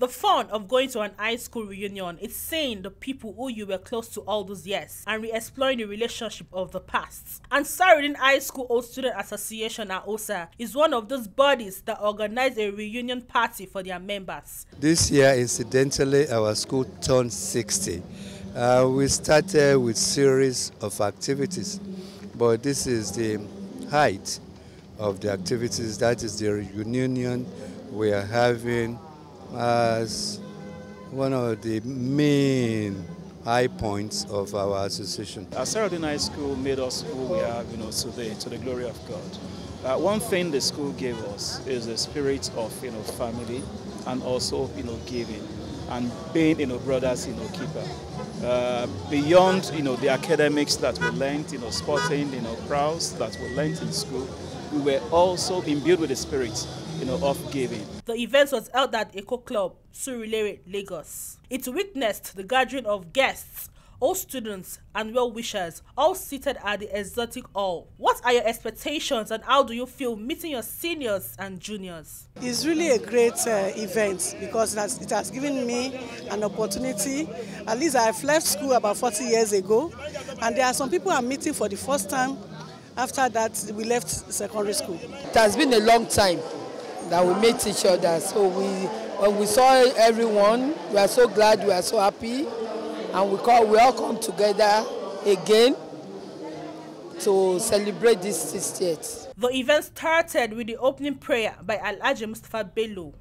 The fun of going to an high school reunion is seeing the people who you were close to all those years and re-exploring the relationship of the past. Ansar-ud deen High School Old Student Association AHOSA is one of those bodies that organize a reunion party for their members. This year, incidentally, our school turned 60. We started with series of activities, but this is the height of the activities. That is the reunion we are having as one of the main high points of our association. Ansar-ud deen High School made us who we are, today, to the glory of God. One thing the school gave us is the spirit of, family, and also, giving, and being, brothers, keeper. Beyond, the academics that we learned, sporting, crowds that we learned in school, we were also imbued with the spirit, of giving. The event was held at Eco Club, Surulere, Lagos. It witnessed the gathering of guests, all students and well-wishers, all seated at the exotic hall. What are your expectations and how do you feel meeting your seniors and juniors? It's really a great event because it has given me an opportunity. At least I've left school about 40 years ago, and there are some people I'm meeting for the first time after that we left secondary school. It has been a long time that we met each other, so when we saw everyone, we are so glad, we are so happy, and we all come together again to celebrate this 60th. The event started with the opening prayer by Alhaji Mustafa Bello.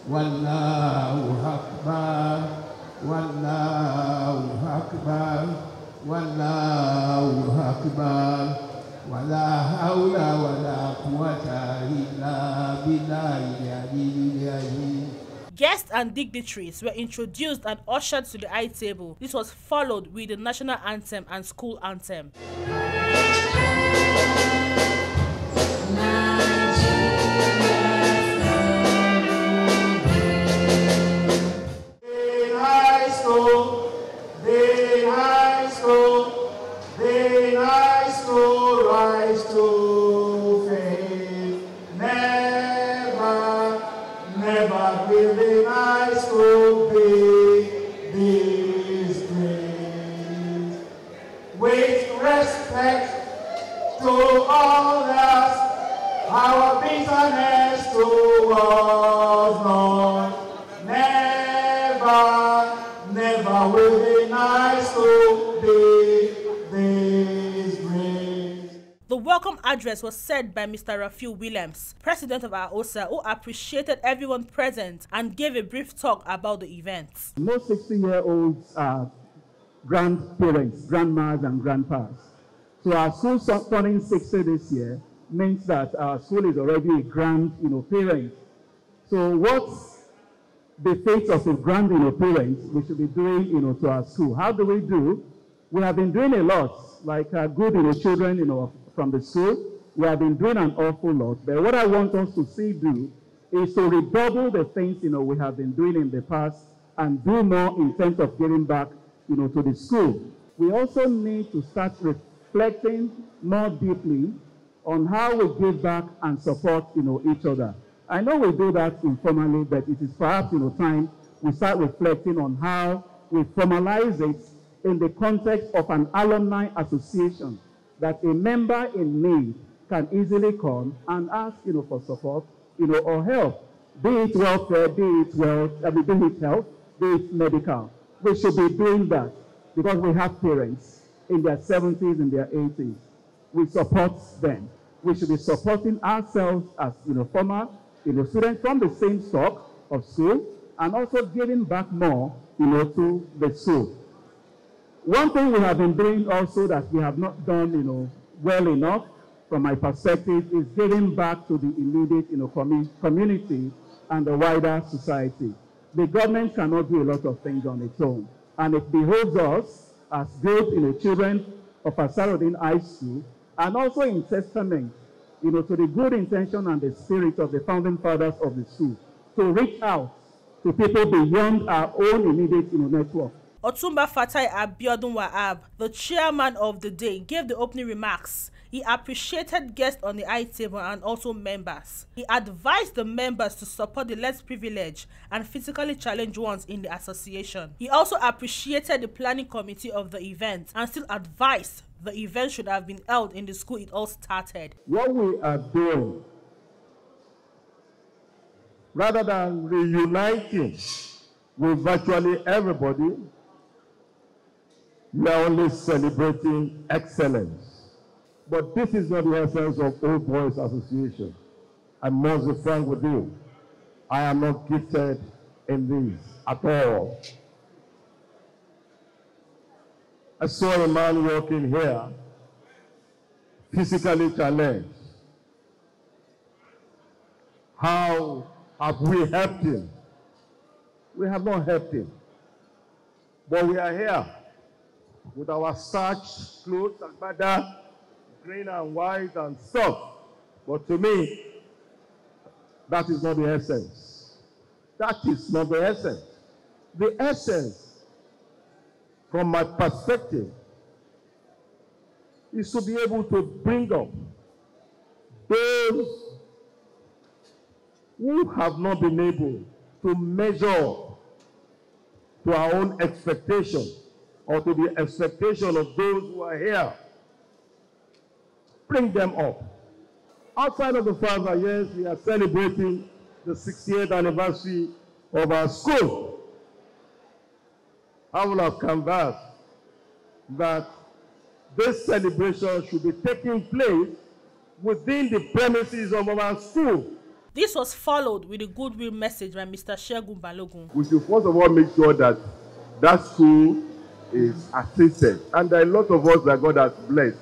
Wallahu Akbar, Wallahu Akbar, Wallahu Akbar, Wala hawla wala quwwata illa billahi. Guests and dignitaries were introduced and ushered to the high table. This was followed with the national anthem and school anthem. Never will the high school be disgraced. With respect to others, our bitterness towards none. Never will the high school be disgraced. The welcome address was said by Mr. Rafiu Williams, president of AHOSA, who appreciated everyone present and gave a brief talk about the event. Most 60-year-olds are grandparents, grandmas and grandpas. So our school turning 60 this year means that our school is already a grand, parent. So what's the fate of a grand, parent we should be doing, to our school? How do we do? We have been doing a lot, like good, children, from the school. We have been doing an awful lot. But what I want us to do is to redouble the things, we have been doing in the past and do more in terms of giving back, to the school. We also need to start reflecting more deeply on how we give back and support, each other. I know we do that informally, but it is perhaps, time we start reflecting on how we formalize it in the context of an alumni association, that a member in need can easily come and ask, for support, or help, be it welfare, be it health, be it medical. We should be doing that because we have parents in their 70s, in their 80s. We support them. We should be supporting ourselves as, former, students from the same stock of school, and also giving back more, to the school. One thing we have been doing also that we have not done, well enough, from my perspective, is giving back to the immediate, community and the wider society. The government cannot do a lot of things on its own, and it behoves us as good, children of Ansar-ud deen High School, and also in testament, to the good intention and the spirit of the founding fathers of the school, to reach out to people beyond our own immediate network. Otumba Fatai Abiodun Wahab, the chairman of the day, gave the opening remarks. He appreciated guests on the high table and also members. He advised the members to support the less privileged and physically challenged ones in the association. He also appreciated the planning committee of the event and still advised the event should have been held in the school it all started. What we are doing, rather than reuniting with virtually everybody, we are only celebrating excellence. But this is not the essence of Old Boys Association. I must be frank with you. I am not gifted in this at all. I saw a man walking here, physically challenged. How have we helped him? We have not helped him. But we are here with our starched clothes and bada, green and white and stuff. But to me, that is not the essence. That is not the essence. The essence, from my perspective, is to be able to bring up those who have not been able to measure up to our own expectation or to the expectation of those who are here. Bring them up. Outside of the fact that, yes, we are celebrating the 60th anniversary of our school, I will have canvassed that this celebration should be taking place within the premises of our school. This was followed with a goodwill message by Mr. Shegun Balogun. We should first of all make sure that that school is assisted. And there are a lot of us that God has blessed.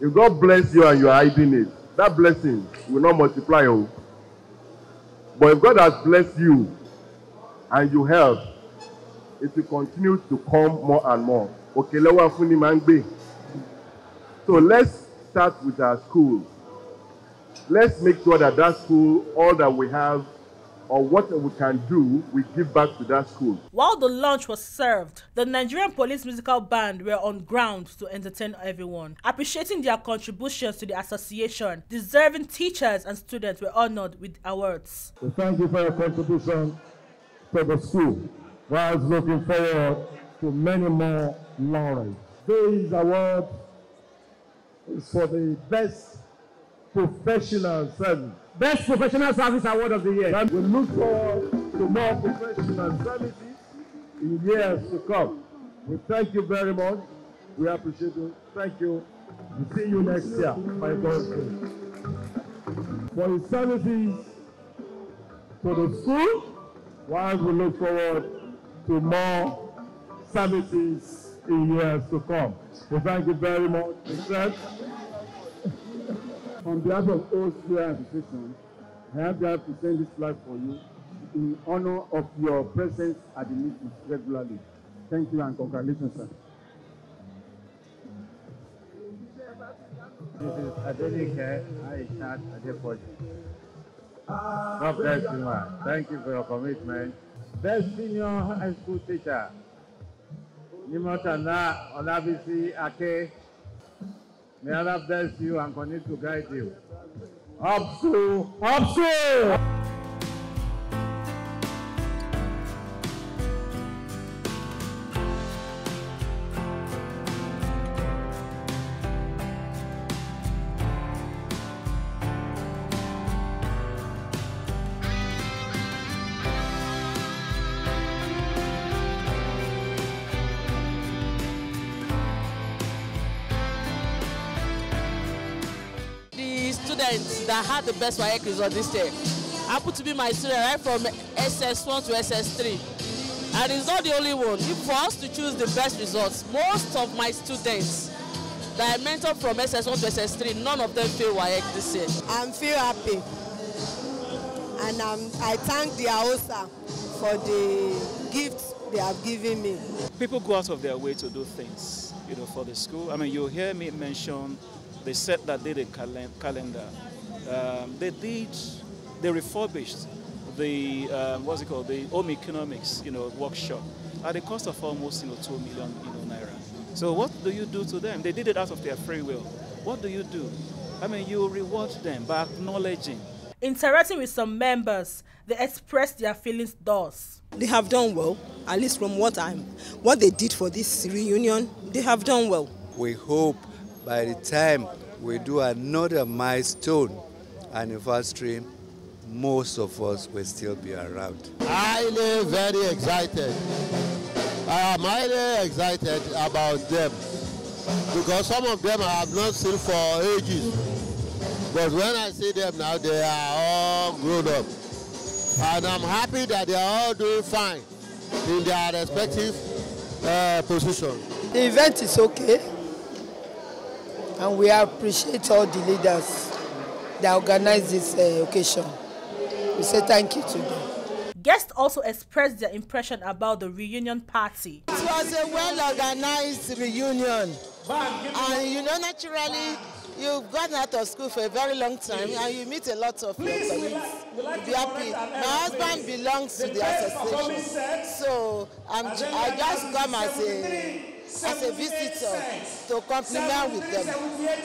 If God bless you and you are hiding it, that blessing will not multiply. But if God has blessed you and you help, it will continue to come more and more. So let's start with our schools. Let's make sure that that school, all that we have, or what we can do, we give back to that school. While the lunch was served, the Nigerian Police Musical Band were on ground to entertain everyone. Appreciating their contributions to the association, deserving teachers and students were honored with awards. So thank you for your contribution to the school. While looking forward to many more laurels. This award is for the best professional service. Best Professional Service Award of the year. And we look forward to more professional services in years to come. We thank you very much. We appreciate it. Thank you. We'll see you next year, by God's grace. For his services to the school, while we look forward to more services in years to come. We thank you very much. On behalf of AHOSA Association, I have to present this flag for you in honor of your presence at the meetings regularly. Thank you and congratulations, sir. This is Adenike Aishat Adepoji. God bless you, man. Thank you for your commitment. Best senior high school teacher, Nimotana Olabisi Ake. May Allah bless you and continue to guide you. Absu! Students that had the best WAEC result this year happened to be my student right from SS1 to SS3, and it's not the only one. If for us to choose the best results, most of my students that I mentored from SS1 to SS3, none of them failed WAEC this year. I feel happy, and I thank the AHOSA for the gifts they have given me. People go out of their way to do things, for the school. I mean, you hear me mention. They said that they did a calendar. They refurbished the, the home economics, workshop. at the cost of almost 2 million naira. So what do you do to them? They did it out of their free will. What do you do? I mean, you reward them by acknowledging. Interacting with some members, they expressed their feelings thus. They have done well, at least from what they did for this reunion. They have done well. We hope by the time we do another milestone anniversary, most of us will still be around. Highly very excited. I am highly excited about them because some of them I have not seen for ages. But when I see them now, they are all grown up. And I'm happy that they are all doing fine in their respective positions. The event is okay. And we appreciate all the leaders that organized this occasion. We say thank you to them. Guests also expressed their impression about the reunion party. It was a well-organized reunion. And naturally, you've gone out of school for a very long time and you meet a lot of your colleagues. You'll be happy. My husband belongs to the association. So I just come as a visitor to compliment with them.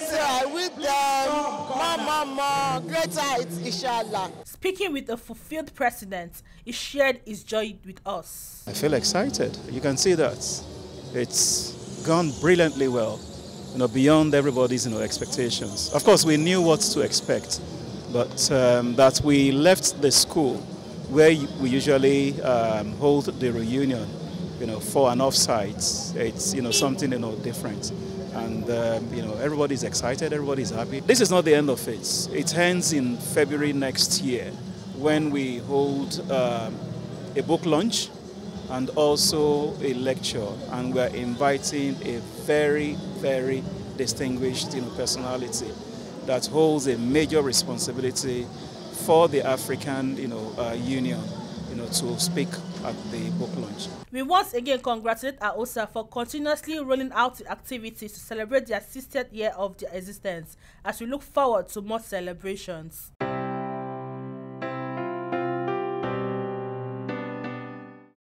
So I wish them more, greater heights, inshallah. Speaking with a fulfilled president, he shared his joy with us. I feel excited. You can see that. It's gone brilliantly well, beyond everybody's expectations. Of course, we knew what to expect, but that we left the school where we usually hold the reunion, for an offsite. It's something different, and everybody's excited, everybody's happy. This is not the end of it. It ends in February next year when we hold a book launch and also a lecture, and we're inviting a very, very distinguished personality that holds a major responsibility for the African Union to speak at the book launch. We once again congratulate AHOSA for continuously rolling out the activities to celebrate the 60th year of their existence, as we look forward to more celebrations.